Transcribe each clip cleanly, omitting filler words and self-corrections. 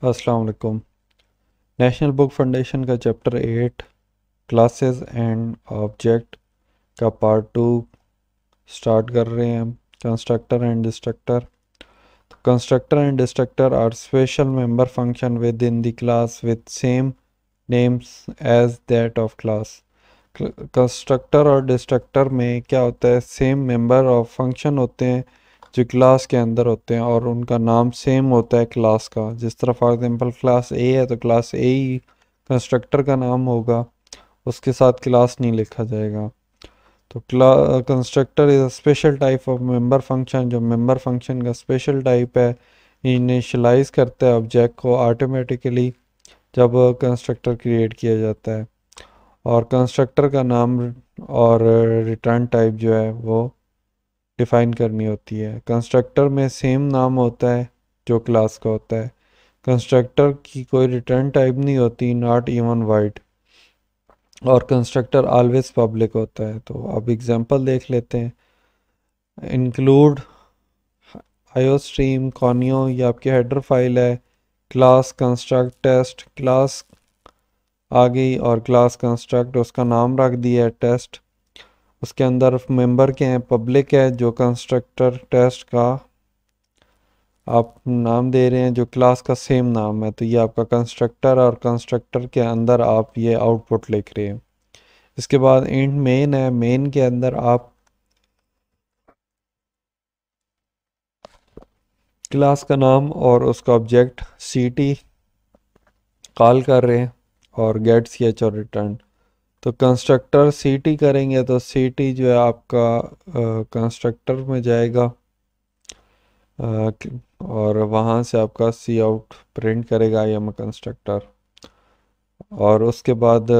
अस्सलाम वालेकुम। National book foundation का चैप्टर 8 क्लासेस एंड ऑब्जेक्ट का पार्ट 2 स्टार्ट कर रहे हैं हम। Constructor and destructor. Constructor and destructor are special member function within the class with same names as that of class. Constructor और destructor में क्या होता है, सेम मेंबर ऑफ फंक्शन होते हैं जो क्लास के अंदर होते हैं और उनका नाम सेम होता है क्लास का। जिस तरह फॉर एग्जांपल क्लास ए है तो क्लास ए ही कंस्ट्रक्टर का नाम होगा, उसके साथ क्लास नहीं लिखा जाएगा। तो constructor is a special type of member function, जो मेंबर फंक्शन का स्पेशल टाइप है। इनिशियलाइज करता है ऑब्जेक्ट को ऑटोमेटिकली जब कंस्ट्रक्टर क्रिएट किया जाता है, और कंस्ट्रक्टर का नाम और रिटर्न टाइप जो है वो डिफाइन करनी होती है। कंस्ट्रक्टर में सेम नाम होता है जो क्लास का होता है। कंस्ट्रक्टर की कोई रिटर्न टाइप नहीं होती, नॉट इवन वाइड, और कंस्ट्रक्टर ऑलवेज पब्लिक होता है। तो अब एग्जांपल देख लेते हैं। इंक्लूड आयोस्ट्रीम कॉनियो, ये आपकी हेडर फाइल है। क्लास कंस्ट्रक्ट टेस्ट, क्लास आ गई और क्लास कंस्ट्रक्ट उसका नाम रख दिया है टेस्ट। उसके अंदर मेंबर के हैं, पब्लिक है जो कंस्ट्रक्टर टेस्ट का आप नाम दे रहे हैं जो क्लास का सेम नाम है। तो ये आपका कंस्ट्रक्टर, और कंस्ट्रक्टर के अंदर आप ये आउटपुट लिख रहे हैं। इसके बाद इंट मेन है, मेन के अंदर आप क्लास का नाम और उसका ऑब्जेक्ट सी टी कॉल कर रहे हैं, और गेट सी एच और रिटर्न। तो कंस्ट्रक्टर सी टी करेंगे तो सी टी जो है आपका कंस्ट्रक्टर में जाएगा, और वहाँ से आपका सी आउट प्रिंट करेगा आई एम कंस्ट्रक्टर। और उसके बाद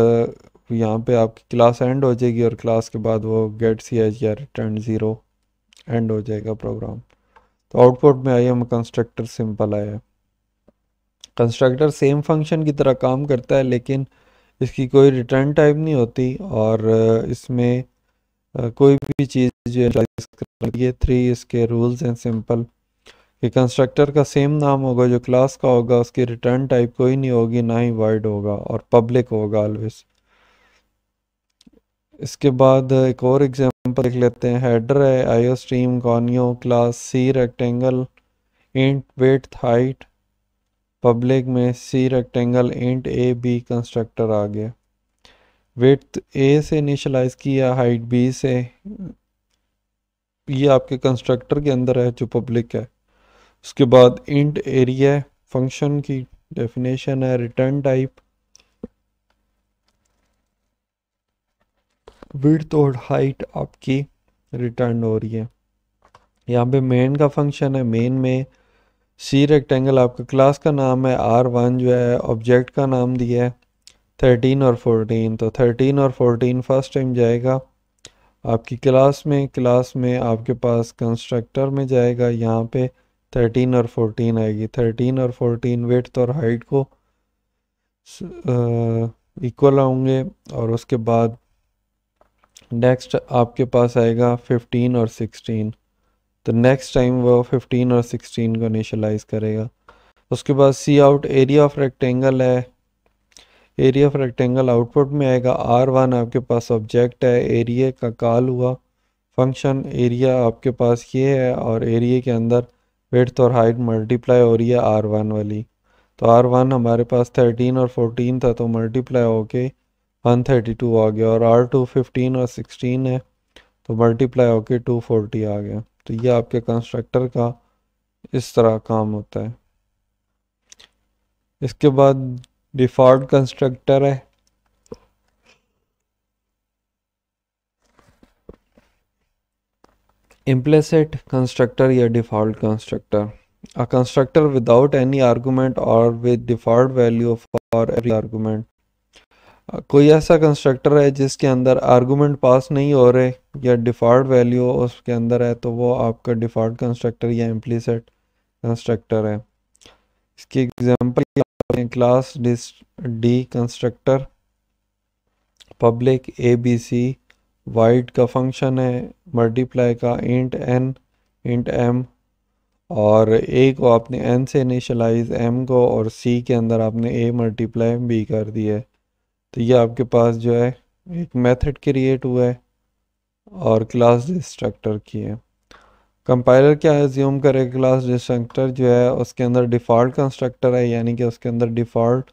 यहाँ पे आपकी क्लास एंड हो जाएगी, और क्लास के बाद वो गेट सी एच या रिटर्न ज़ीरो एंड हो जाएगा प्रोग्राम। तो आउटपुट में आई एम कंस्ट्रक्टर सिंपल आया। कंस्ट्रक्टर सेम फंक्शन की तरह काम करता है, लेकिन इसकी कोई रिटर्न टाइप नहीं होती, और इसमें कोई भी चीज़ जो है, ये थ्री इसके रूल्स हैं सिंपल। कि कंस्ट्रक्टर का सेम नाम होगा जो क्लास का होगा, उसकी रिटर्न टाइप कोई नहीं होगी, ना ही वाइड होगा, और पब्लिक होगा ऑलवेज। इसके बाद एक और एग्जांपल देख लेते हैं। हेडर है IO stream conio class C rectangle int width height, public में C rectangle int a b constructor आ गया। विड्थ ए से इनिशलाइज किया, हाइट बी से। ये आपके कंस्ट्रक्टर के अंदर है जो पब्लिक है। उसके बाद इंट एरिया फंक्शन की डेफिनेशन है, रिटर्न टाइप विड्थ और हाइट आपकी रिटर्न हो रही है। यहाँ पे मेन का फंक्शन है, मेन में सी रेक्टेंगल आपका क्लास का नाम है, आर वन जो है ऑब्जेक्ट का नाम दिया है, 13 और 14। तो 13 और 14 फर्स्ट टाइम जाएगा आपकी क्लास में आपके पास कंस्ट्रक्टर में जाएगा। यहाँ पे 13 और 14 आएगी। 13 और 14 विड्थ और हाइट को इक्वल होंगे, और उसके बाद नेक्स्ट आपके पास आएगा 15 और 16। तो नेक्स्ट टाइम वो 15 और 16 को इनिशलाइज करेगा। उसके बाद सी आउट एरिया ऑफ रेक्टेंगल है, एरिया ऑफ रेक्टेंगल आउटपुट में आएगा। आर वन आपके पास ऑब्जेक्ट है, एरिया का कॉल हुआ फंक्शन, एरिया आपके पास ये है, और एरिया के अंदर विड्थ और हाइट मल्टीप्लाई हो रही है आर वन वाली। तो आर वन हमारे पास 13 और 14 था, तो मल्टीप्लाई होके 132 आ गया, और आर टू 15 और 16 है, तो मल्टीप्लाई होके 240 आ गया। तो ये आपके कंस्ट्रक्टर का इस तरह काम होता है। इसके बाद डिफ़ॉल्ट कंस्ट्रक्टर है। Implicit constructor या default constructor, a constructor without any argument or with default value for every argument। कोई ऐसा कंस्ट्रक्टर है जिसके अंदर आर्गुमेंट पास नहीं हो रहे या डिफ़ॉल्ट वैल्यू उसके अंदर है, तो वो आपका डिफ़ॉल्ट कंस्ट्रक्टर या इम्प्लिसिट कंस्ट्रक्टर है। इसकी example class D constructor, public A B C, void का फंक्शन है, मल्टीप्लाई का इंट एन इंट एम, और ए को आपने एन से इनिशलाइज एम को, और सी के अंदर आपने ए मल्टीप्लाई बी कर दिया है। तो ये आपके पास जो है एक मेथड क्रिएट हुआ है और क्लास डिस्ट्रक्टर की है। कंपाइलर क्या एज्यूम करेगा, क्लास डिस्ट्रक्टर जो है उसके अंदर डिफ़ॉल्ट कंस्ट्रक्टर है, यानी कि उसके अंदर डिफ़ॉल्ट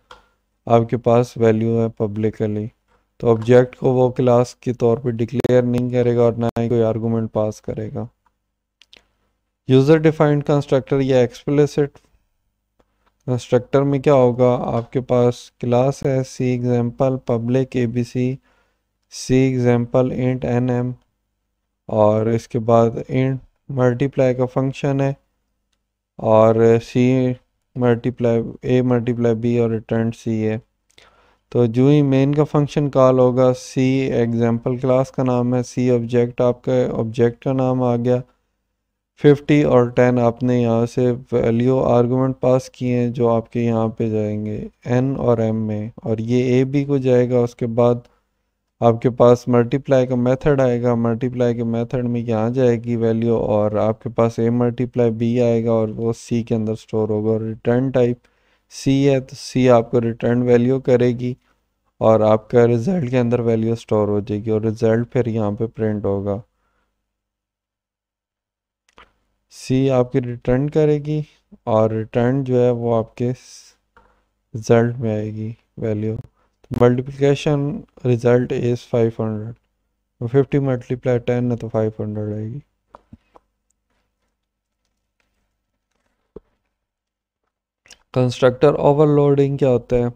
आपके पास वैल्यू है पब्लिकली। तो ऑब्जेक्ट को वो क्लास के तौर पे डिक्लेयर नहीं करेगा और ना ही कोई आर्गूमेंट पास करेगा। यूज़र डिफाइंड कंस्ट्रक्टर या एक्सप्लिसिट कंस्ट्रक्टर में क्या होगा, आपके पास क्लास है C example public A B c example int n m, और इसके बाद इंट मल्टीप्लाई का फंक्शन है, और c multiply a multiply b और रिटर्न सी है। तो जो ही मेन का फंक्शन कॉल होगा, सी एग्जाम्पल क्लास का नाम है, सी ऑब्जेक्ट आपका ऑब्जेक्ट का नाम आ गया, 50 और 10 आपने यहाँ से वैल्यू आर्गुमेंट पास किए हैं जो आपके यहाँ पे जाएंगे एन और एम में, और ये ए बी को जाएगा। उसके बाद आपके पास मल्टीप्लाई का मेथड आएगा, मल्टीप्लाई के मेथड में यहाँ जाएगी वैल्यू, और आपके पास ए मल्टीप्लाई बी आएगा और वो सी के अंदर स्टोर होगा। और रिटर्न टाइप सी है तो सी आपको रिटर्न वैल्यू करेगी और आपका रिजल्ट के अंदर वैल्यू स्टोर हो जाएगी, और रिजल्ट फिर यहाँ पे प्रिंट होगा। सी आपकी रिटर्न करेगी और रिटर्न जो है वो आपके रिजल्ट में आएगी वैल्यू। मल्टीप्लिकेशन रिजल्ट इज़ 500, तो 50 मल्टीप्लाई 10 है तो 500 आएगी। कंस्ट्रक्टर ओवरलोडिंग क्या होता है,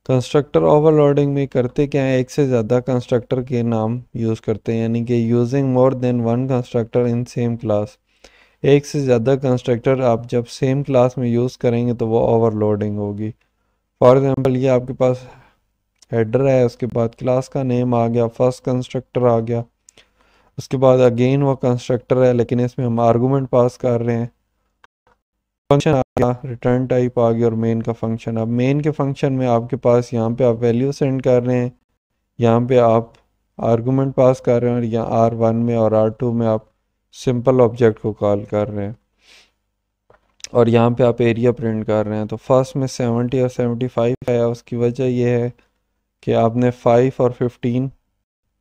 कंस्ट्रक्टर ओवरलोडिंग में करते क्या है, एक से ज़्यादा कंस्ट्रक्टर के नाम यूज़ करते हैं, यानी कि using more than one constructor in same class. एक से ज़्यादा कंस्ट्रक्टर आप जब सेम क्लास में यूज़ करेंगे तो वो ओवरलोडिंग होगी। फॉर एग्जांपल ये आपके पास हेडर है, उसके बाद क्लास का नेम आ गया, फर्स्ट कंस्ट्रक्टर आ गया, उसके बाद अगेन वो कंस्ट्रक्टर है लेकिन इसमें हम आर्गूमेंट पास कर रहे हैं, फंक्शन आ गया, रिटर्न टाइप आ गया और मेन का फंक्शन। अब मेन के फंक्शन में आपके पास यहाँ पे आप वैल्यू सेंड कर रहे हैं, यहाँ पे आप आर्गूमेंट पास कर रहे हैं, और यहाँ R1 में और R2 में आप सिंपल ऑब्जेक्ट को कॉल कर रहे हैं, और यहाँ पे आप एरिया प्रिंट कर रहे हैं। तो फर्स्ट में 70 और 75 है, उसकी वजह यह है कि आपने 5 और 15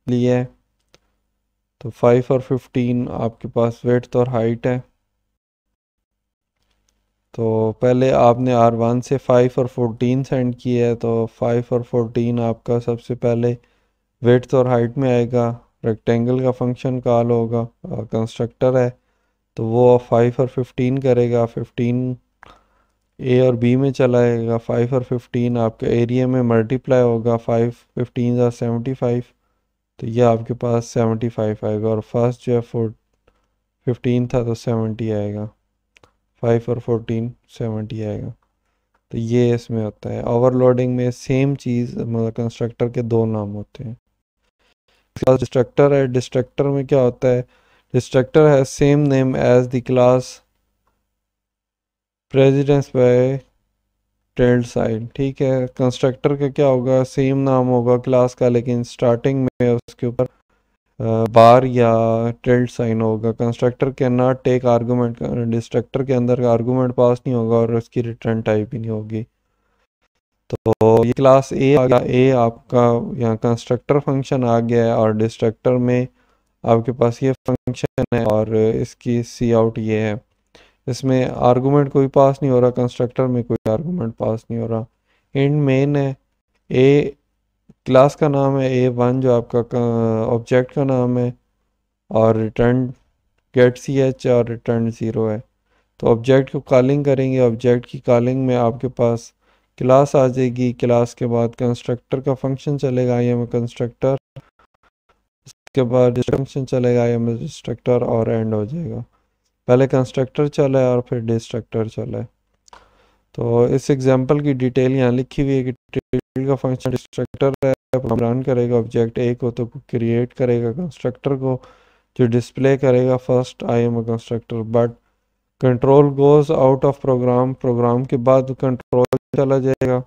लिए है। तो 5 और 15 आपके पास विड्थ और हाइट है। तो पहले आपने R1 से 5 और 14 सेंड किया है, तो 5 और 14 आपका सबसे पहले विड्थ और हाइट में आएगा। रेक्टेंगल का फंक्शन कॉल होगा, कंस्ट्रक्टर है तो वो 5 और 15 करेगा, 15 ए और बी में चला आएगा, 5 और 15 आपके एरिया में मल्टीप्लाई होगा, 5 15 और 75, तो ये आपके पास 75 आएगा, और फर्स्ट जो है 15 था तो 70 आएगा, 5 और 14 70 आएगा। तो ये इसमें होता है ओवरलोडिंग में, सेम चीज़ मतलब कंस्ट्रक्टर के दो नाम होते हैं। क्लास डिस्ट्रक्टर है, डिस्ट्रक्टर में क्या होता है, डिस्ट्रक्टर है same name as the class precedence by tilde sign. ठीक है, कंस्ट्रक्टर का क्या होगा, सेम नाम होगा क्लास का लेकिन स्टार्टिंग में उसके ऊपर बार या टिल्ड साइन होगा। Constructor can not take argument, destructor के अंदर आर्गूमेंट पास नहीं होगा और उसकी रिटर्न टाइप ही नहीं होगी। तो ये क्लास ए आ गया, ए आपका यहाँ कंस्ट्रक्टर फंक्शन आ गया है, और डिस्ट्रक्टर में आपके पास ये फंक्शन है और इसकी सी आउट ये है। इसमें आर्गूमेंट कोई पास नहीं हो रहा, कंस्ट्रक्टर में कोई आर्गूमेंट पास नहीं हो रहा। इंट मेन है, ए क्लास का नाम है, A1 जो आपका ऑब्जेक्ट का नाम है, और रिटर्न गेट सी एच और रिटर्न ज़ीरो है। तो ऑब्जेक्ट को कॉलिंग करेंगे, ऑब्जेक्ट की कॉलिंग में आपके पास क्लास आ जाएगी, क्लास के बाद कंस्ट्रक्टर का फंक्शन चलेगा आई एम कंस्ट्रक्टर, उसके बाद फंक्शन चलेगा आई एम डिस्ट्रक्टर और एंड हो जाएगा। पहले कंस्ट्रक्टर चला है और फिर डिस्ट्रक्टर चला है। तो इस एग्जांपल की डिटेल यहाँ लिखी हुई है कि टिल्ड का फंक्शन डिस्ट्रक्टर है, रन करेगा ऑब्जेक्ट ए को तो क्रिएट करेगा कंस्ट्रक्टर को जो डिस्प्ले करेगा first I am constructor, but control goes out of program, program के बाद कंट्रोल चला जाएगा,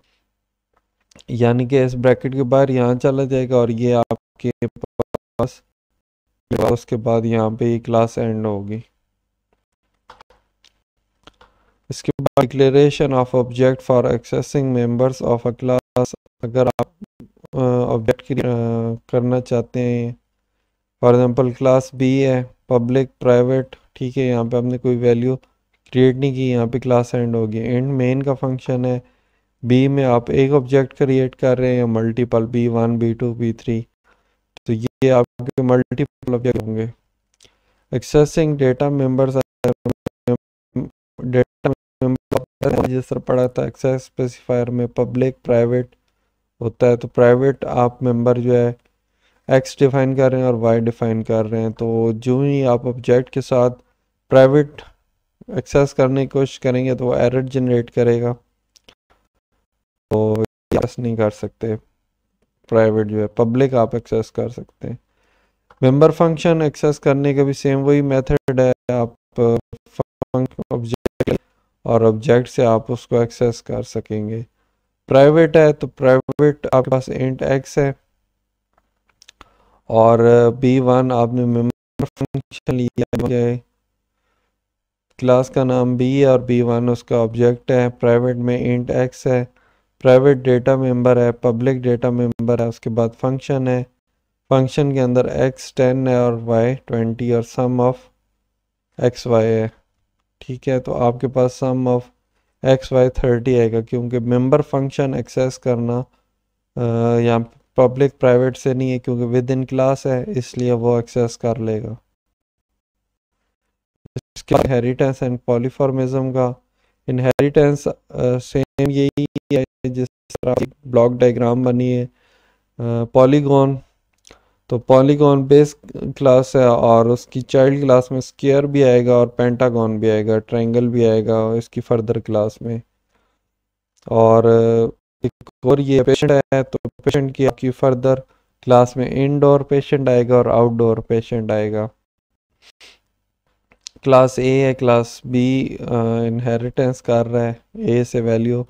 यानी कि इस ब्रैकेट के बाहर यहाँ चला जाएगा और ये आपके पास, उसके बाद यहाँ पे ये क्लास एंड होगी। इसके बाद declaration of object for accessing members of a class. अगर आप ऑब्जेक्ट करना चाहते हैं, फॉर एग्जांपल क्लास बी है, पब्लिक प्राइवेट, ठीक है, यहाँ पे आपने कोई वैल्यू क्रिएट नहीं की, यहाँ पे क्लास एंड होगी। एंड मेन का फंक्शन है, बी में आप एक ऑब्जेक्ट क्रिएट कर रहे हैं या मल्टीपल, बी1 बी2 बी3, तो ये आपके मल्टीपल ऑब्जेक्ट होंगे। Accessing data members, data member जिस तरह पढ़ा था एक्सेस स्पेसिफायर में पब्लिक प्राइवेट होता है, तो प्राइवेट आप मेंबर जो है एक्स डिफाइन कर रहे हैं और वाई डिफाइन कर रहे हैं, तो जो ही आप ऑब्जेक्ट के साथ प्राइवेट एक्सेस करने की कोशिश करेंगे तो वो एरर जनरेट करेगा, तो एक्सेस नहीं कर सकते। प्राइवेट जो है, पब्लिक आप एक्सेस कर सकते हैं। मेंबर फंक्शन एक्सेस करने का भी सेम वही मेथड है, आप ऑब्जेक्ट और ऑब्जेक्ट से आप उसको एक्सेस कर सकेंगे। प्राइवेट है तो प्राइवेट आपके पास इंट एक्स है, और बी1 आपने मेंबर फंक्शन लिया है, क्लास का नाम बी है और बी1 उसका ऑब्जेक्ट है, प्राइवेट में इंट एक्स है, प्राइवेट डेटा मेंबर है, पब्लिक डेटा मेंबर है, उसके बाद फंक्शन है, फंक्शन के अंदर एक्स 10 है और वाई 20 और सम ऑफ एक्स वाई है, ठीक है। तो आपके पास सम ऑफ एक्स वाई 30 आएगा, क्योंकि मेंबर फंक्शन एक्सेस करना यहाँ पब्लिक प्राइवेट से नहीं है, क्योंकि विद इन क्लास है, इसलिए वो एक्सेस कर लेगा। इसके इनहेरिटेंस एंड पॉलीफॉर्मिज्म का, इनहेरिटेंस सेम यही है जिस तरह ब्लॉक डायग्राम बनी है, पॉलीगॉन, तो पॉलीगॉन बेस क्लास है और उसकी चाइल्ड क्लास में स्क्वायर भी आएगा और पेंटागन भी आएगा, ट्रायंगल भी आएगा इसकी फर्दर क्लास में। और एक और ये पेशेंट है, तो पेशेंट की आपकी फर्दर क्लास में इंडोर पेशेंट आएगा और आउटडोर पेशेंट आएगा। क्लास ए है, क्लास बी इनहेरिटेंस कर रहा है ए से value,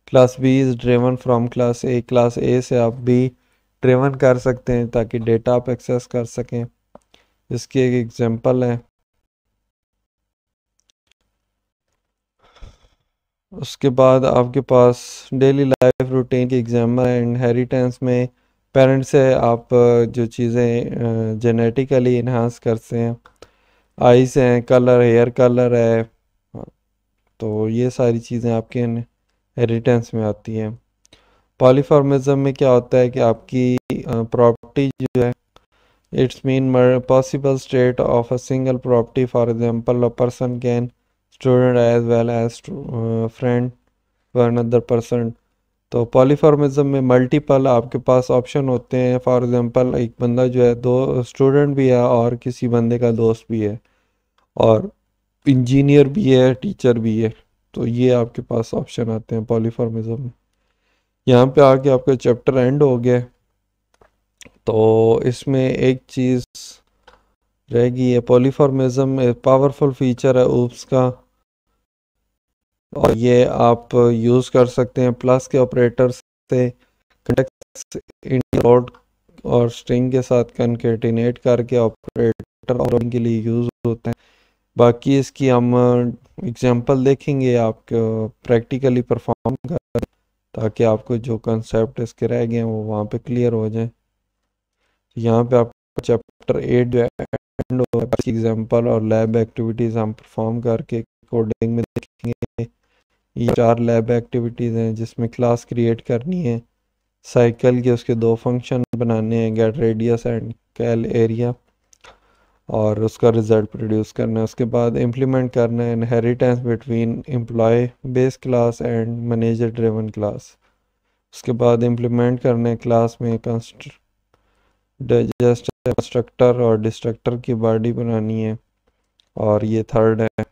class B is driven from class A, class A से आप बी ड्रिवन कर सकते हैं ताकि डेटा आप एक्सेस कर सकें। इसकी एक एग्जांपल है। उसके बाद आपके पास डेली लाइफ रूटीन की एग्जाम्पल है। इनहेरिटेंस में पेरेंट्स से आप जो चीज़ें जेनेटिकली इन्हांस करते हैं, आइस हैं, कलर, हेयर कलर है, तो ये सारी चीज़ें आपके इनहेरिटेंस में आती हैं। पॉलीफॉर्मिज्म में क्या होता है कि आपकी प्रॉपर्टी जो है, it's mean possible state of a single property, for example a person can student as well as friend for another person. तो पॉलीफॉर्मिज्म में मल्टीपल आपके पास ऑप्शन होते हैं, फॉर एग्जांपल एक बंदा जो है दो स्टूडेंट भी है और किसी बंदे का दोस्त भी है और इंजीनियर भी है, टीचर भी है, तो ये आपके पास ऑप्शन आते हैं पॉलीफॉर्मिज्म में। यहाँ पे आके आपका चैप्टर एंड हो गया, तो इसमें एक चीज़ रहेगी, ये पॉलीफॉर्मिज्म एक पावरफुल फीचर है ऊप्स का, और ये आप यूज़ कर सकते हैं प्लस के ऑपरेटर से कंटेक्स्ट इंक्लूड और स्ट्रिंग के साथ कनकेटिनेट करके ऑपरेटर और के लिए यूज़ होते हैं। बाकी इसकी हम एग्जांपल देखेंगे, आप प्रैक्टिकली परफॉर्म कर, ताकि आपको जो कंसेप्ट इसके रह गए हैं वो वहाँ पे क्लियर हो जाए। यहाँ पे आपको चैप्टर 8 जो है एंड एग्जांपल और लैब एक्टिविटीज़ हम परफॉर्म करके कोडिंग में देखेंगे। ये 4 लैब एक्टिविटीज़ हैं जिसमें क्लास क्रिएट करनी है, साइकिल के उसके 2 फंक्शन बनाने हैं, get radius and cal area, और उसका रिज़ल्ट प्रोड्यूस करना है। उसके बाद इम्प्लीमेंट करना है inheritance between employ base class and manager driven class. उसके बाद इम्प्लीमेंट करना है क्लास में कंस्ट्रक्टर और डिस्ट्रक्टर की बॉडी बनानी है, और ये थर्ड है।